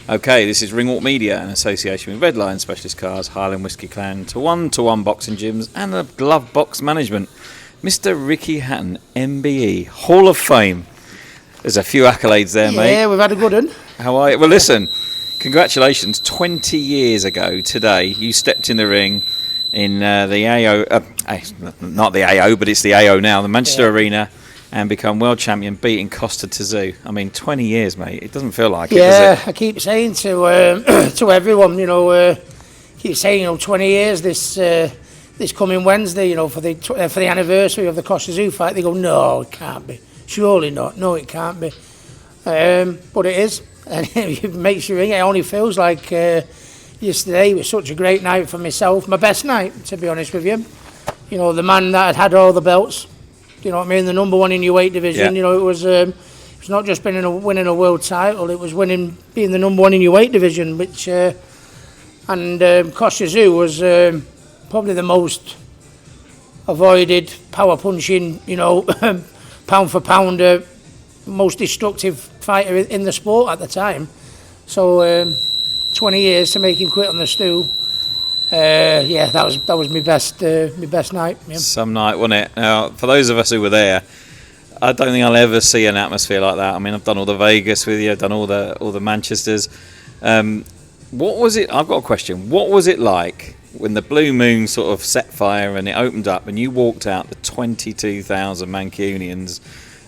Okay, this is Ringwalk Media in association with Red Lion Specialist Cars, Highland Whiskey Clan, to one boxing gyms and the Glove Box Management. Mr. Ricky Hatton, MBE, Hall of Fame. There's a few accolades there, mate. Yeah, we've had a good one. How are you? Well, listen, congratulations. 20 years ago today, you stepped in the ring in the AO, not the AO, but it's the AO now, the Manchester Arena, and become world champion, beating Kostya Tszyu. I mean, 20 years, mate. It doesn't feel like it, does it? I keep saying to to everyone, 20 years this coming Wednesday, for the anniversary of the Kostya Tszyu fight. They go, no, it can't be. Surely not. No, it can't be. But it is. And it makes you ring. It only feels like yesterday was such a great night for myself. My best night, to be honest with you. The man that had all the belts. You know what I mean? The number one in your weight division. Yeah. It was not just winning a world title. It was being the number one in your weight division. Which Kostya Tszyu was probably the most avoided power punching. Pound for pound, most destructive fighter in the sport at the time. So 20 years to make him quit on the stool. That was my best night. Yeah. Some night, wasn't it? Now, for those of us who were there, I don't think I'll ever see an atmosphere like that. I mean, I've done all the Vegas with you, I've done all the Manchesters. What was it? I've got a question. What was it like when the blue moon sort of set fire and it opened up and you walked out the 22,000 Mancunians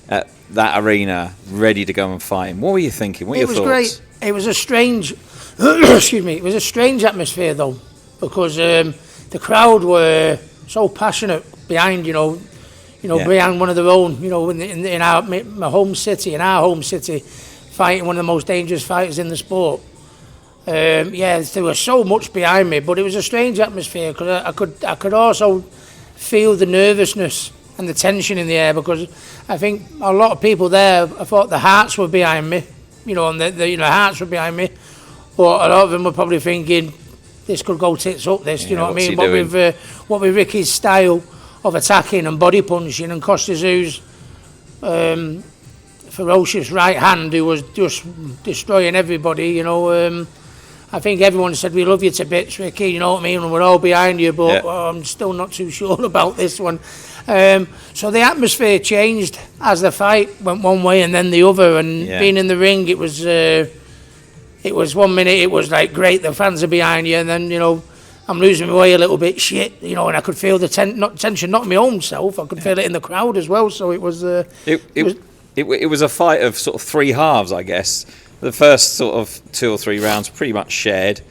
at that arena ready to go and fight him? What were you thinking? What were your thoughts? It was great. It was a strange, excuse me. It was a strange atmosphere though, because the crowd were so passionate behind, behind one of their own, in our home city, fighting one of the most dangerous fighters in the sport. There was so much behind me, but it was a strange atmosphere because I could also feel the nervousness and the tension in the air, because I think a lot of people there, I thought the hearts were behind me, and the hearts were behind me, but a lot of them were probably thinking this could go tits up. You know what I mean? What with Ricky's style of attacking and body punching, and Kostya Tszyu's ferocious right hand, who was just destroying everybody. I think everyone said, we love you to bits, Ricky, you know what I mean, and we're all behind you, but I'm still not too sure about this one. So the atmosphere changed as the fight went one way and then the other, and being in the ring, it was 1 minute, it was like, great, the fans are behind you, and then, I'm losing my way a little bit, and I could feel the tension, not my own self, I could feel it in the crowd as well, so it was... It was a fight of sort of three halves, I guess. The first sort of 2 or 3 rounds pretty much shared.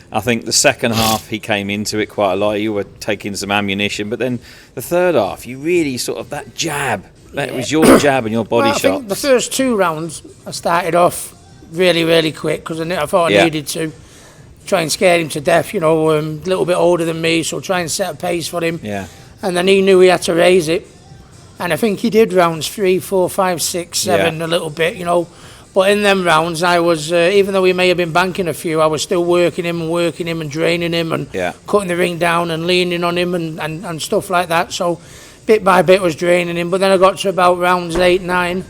I think the second half he came into it quite a lot. You were taking some ammunition, but then the third half, you really sort of that jab. It was your jab and your body shots. I think the first 2 rounds I started off really, really quick because I thought I needed to try and scare him to death. A little bit older than me, so try and set a pace for him. Yeah. And then he knew he had to raise it, and I think he did rounds 3, 4, 5, 6, 7 a little bit. But in them rounds, I was, even though we may have been banking a few, I was still working him and draining him and cutting the ring down and leaning on him and stuff like that. So bit by bit was draining him. But then I got to about rounds 8, 9,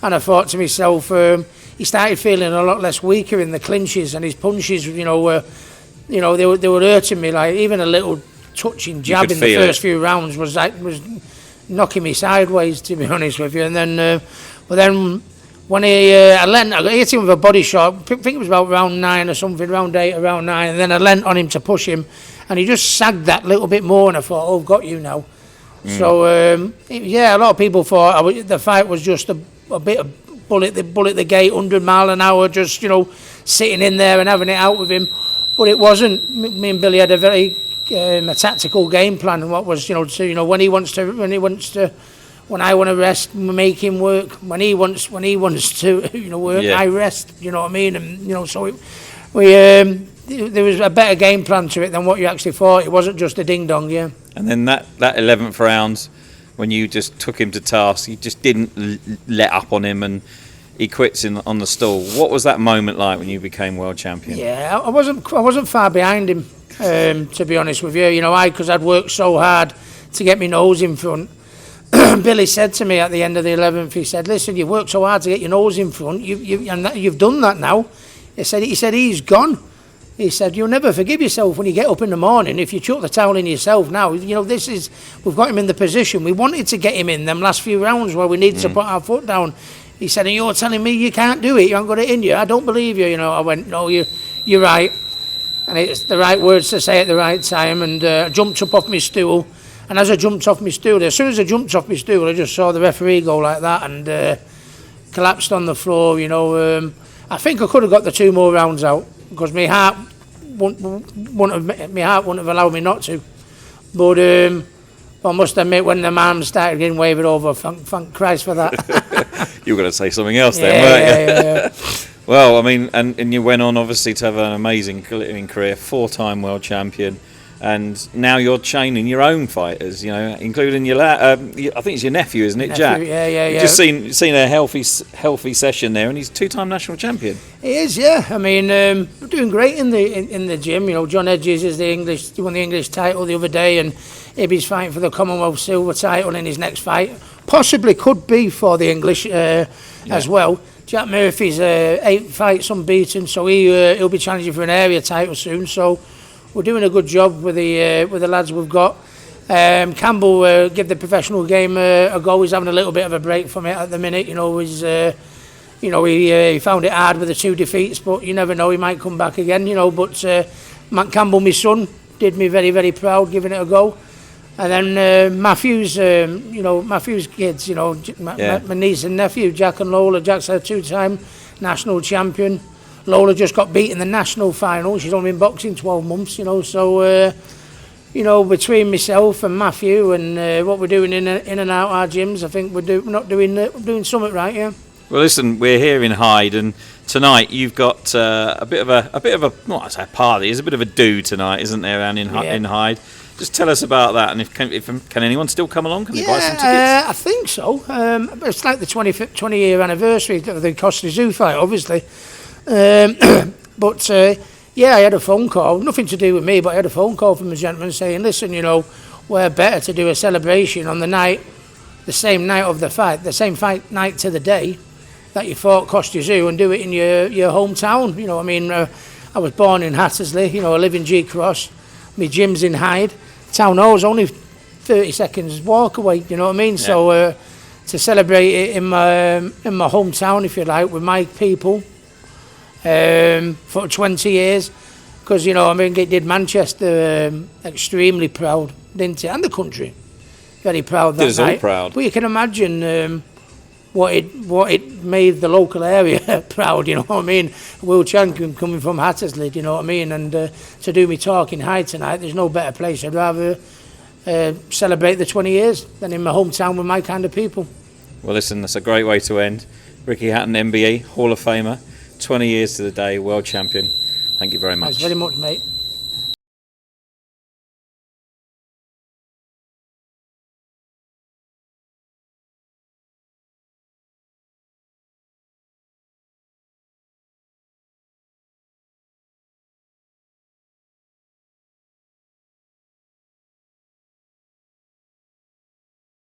and I thought to myself, he started feeling a lot less weaker in the clinches, and his punches, they were hurting me. Like even a little touching jab in the first few rounds was knocking me sideways, to be honest with you. And then, when I hit him with a body shot, I think it was about round 9 or something, round 8 or round 9, and then I leant on him to push him, and he just sagged that little bit more, and I thought, I've got you now. So, a lot of people thought the fight was just a bit of bullet the gate, 100 mile an hour, just, sitting in there and having it out with him. But it wasn't. Me and Billy had a very a tactical game plan, and what was, when I want to rest, make him work. When he wants to, work, I rest. You know what I mean? And so there was a better game plan to it than what you actually thought. It wasn't just a ding dong, And then that 11th round, when you just took him to task, you just didn't let up on him, and he quits on the stool. What was that moment like when you became world champion? Yeah, I wasn't far behind him, to be honest with you. Because I'd worked so hard to get my nose in front. Billy said to me at the end of the 11th, he said, listen, you've worked so hard to get your nose in front, you've done that now. He said he's gone. He said, you'll never forgive yourself when you get up in the morning if you chuck the towel in yourself now. You know, we've got him in the position. We wanted to get him in them last few rounds where we needed to put our foot down. He said, and you're telling me you can't do it, you haven't got it in you. I don't believe you, you know. I went, no, you're right. And it's the right words to say at the right time. And I jumped up off my stool. And as I jumped off my stool, as soon as I jumped off my stool, I just saw the referee go like that and collapsed on the floor, you know. I think I could have got the 2 more rounds out, because my heart wouldn't have allowed me not to. But I must admit, when the man started getting wavered over, thank Christ for that. You were going to say something else then, weren't you? Well, I mean, and you went on obviously to have an amazing career, 4-time world champion, and now you're training your own fighters, you know, including your I think it's your nephew, isn't it, Jack? Yeah. You've just seen a healthy session there, and he's 2-time national champion. He is, yeah. I mean, we're doing great in the gym. You know, John Hedges is he won the English title the other day, and Ibby's fighting for the Commonwealth silver title in his next fight. Possibly could be for the English as well. Jack Murphy's 8 fights unbeaten, so he'll be challenging for an area title soon. So we're doing a good job with the lads we've got. Campbell give the professional game a go. He's having a little bit of a break from it at the minute. You know, he found it hard with the 2 defeats, but you never know, he might come back again. You know, but Matt Campbell, my son, did me very, very proud giving it a go. And then Matthew's kids, you know, my niece and nephew, Jack and Lola. Jack's a 2-time national champion. Lola just got beat in the national final. She's only been boxing 12 months, you know. So, you know, between myself and Matthew and what we're doing in and out our gyms, I think we're doing something right, yeah. Well, listen, we're here in Hyde, and tonight you've got a bit of a not I say a party. There's a bit of a do tonight, isn't there, Anne, in Hyde? Just tell us about that, and can anyone still come along? Can they buy some tickets? I think so. It's like the 20-year anniversary of the Kostya Tszyu fight, obviously. But I had a phone call, nothing to do with me, but I had a phone call from a gentleman saying, listen, you know, we're better to do a celebration on the same night of the fight, the same fight night to the day that you fought Kostya Tszyu, and do it in your hometown. You know, I mean, I was born in Hattersley, you know, I live in G Cross, my gym's in Hyde, Town Hall's only 30 seconds walk away, you know what I mean? Yeah. So to celebrate it in my hometown, if you like, with my people, for 20 years, because, you know, I mean, it did Manchester extremely proud, didn't it? And the country very proud that night. It was all proud. But you can imagine what it made the local area proud, you know what I mean? World champion coming from Hattersley, you know what I mean? And to do me talk in Hyde tonight, there's no better place. I'd rather celebrate the 20 years than in my hometown with my kind of people. Well, listen, that's a great way to end. Ricky Hatton MBE, Hall of Famer, 20 years to the day, world champion. Thank you very much. Thanks very much, mate.